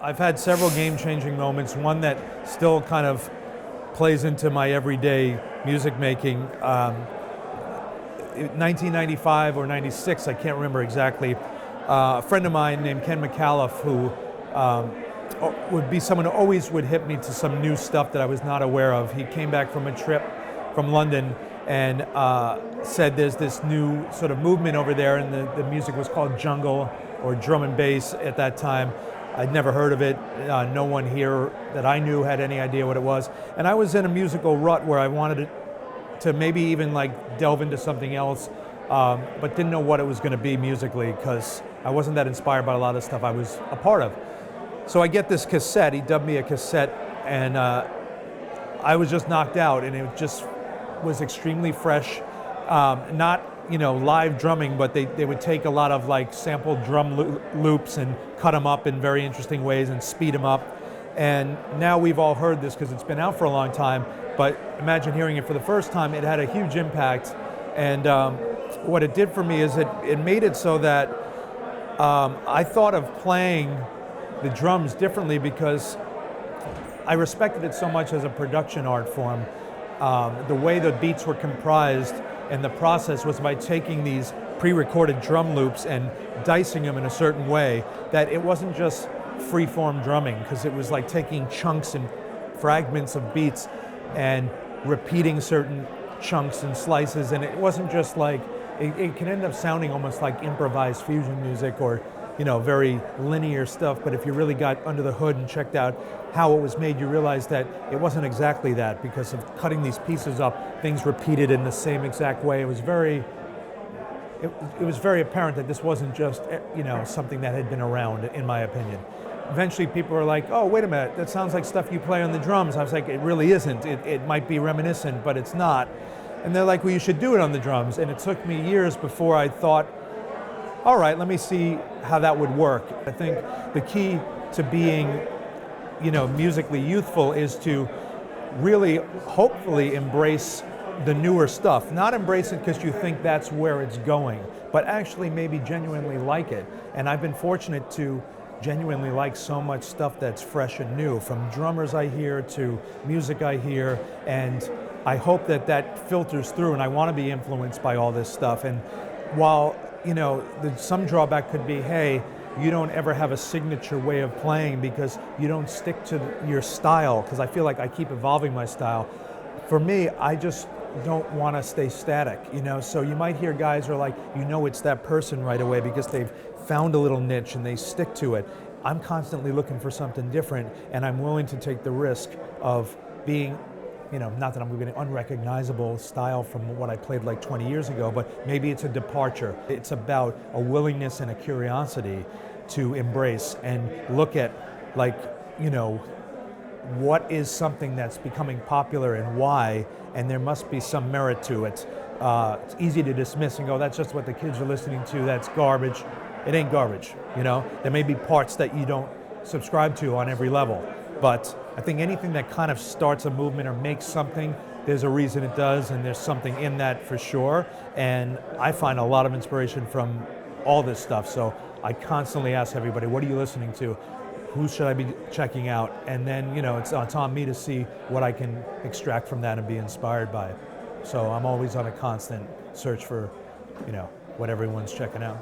I've had several game-changing moments. One that still kind of plays into my everyday music making. 1995 or 96, I can't remember exactly. A friend of mine named Ken McAuliffe, who would be someone who always would hit me to some new stuff that I was not aware of. He came back from a trip from London and said there's this new sort of movement over there, and the music was called jungle or drum and bass at that time. I'd never heard of it. No one here that I knew had any idea what it was. And I was in a musical rut where I wanted to maybe even like delve into something else, but didn't know what it was going to be musically because I wasn't that inspired by a lot of stuff I was a part of. So I get this cassette. He dubbed me a cassette, and I was just knocked out, and it just was extremely fresh. Not live drumming, but they would take a lot of like sampled drum loops and cut them up in very interesting ways and speed them up. And now we've all heard this because it's been out for a long time, but imagine hearing it for the first time. It had a huge impact, and what it did for me is it made it so that I thought of playing the drums differently because I respected it so much as a production art form. The way the beats were comprised and the process was by taking these pre-recorded drum loops and dicing them in a certain way that it wasn't just free-form drumming, because it was like taking chunks and fragments of beats and repeating certain chunks and slices, and it wasn't just like, it can end up sounding almost like improvised fusion music or very linear stuff, but if you really got under the hood and checked out how it was made, you realize that it wasn't exactly that because of cutting these pieces up, things repeated in the same exact way. It was very apparent that this wasn't just something that had been around, in my opinion. Eventually people were like, oh, wait a minute, that sounds like stuff you play on the drums. I was like, it really isn't. It might be reminiscent, but it's not. And they're like, well, you should do it on the drums. And it took me years before I thought, all right, let me see how that would work. I think the key to being, musically youthful is to really, hopefully embrace the newer stuff. Not embrace it because you think that's where it's going, but actually maybe genuinely like it. And I've been fortunate to genuinely like so much stuff that's fresh and new, from drummers I hear to music I hear, and I hope that filters through, and I want to be influenced by all this stuff. And while some drawback could be, hey, you don't ever have a signature way of playing because you don't stick to your style, because I feel like I keep evolving my style. For me, I just don't want to stay static, so you might hear guys who are like, it's that person right away because they've found a little niche and they stick to it. I'm constantly looking for something different, and I'm willing to take the risk of being not that I'm going to be an unrecognizable style from what I played like 20 years ago, but maybe it's a departure. It's about a willingness and a curiosity to embrace and look at what is something that's becoming popular and why, and there must be some merit to it. It's easy to dismiss and go, that's just what the kids are listening to, that's garbage. It ain't garbage, There may be parts that you don't subscribe to on every level, but I think anything that kind of starts a movement or makes something, there's a reason it does, and there's something in that for sure. And I find a lot of inspiration from all this stuff. So I constantly ask everybody, what are you listening to? Who should I be checking out? And then, it's on me to see what I can extract from that and be inspired by it. So I'm always on a constant search for, what everyone's checking out.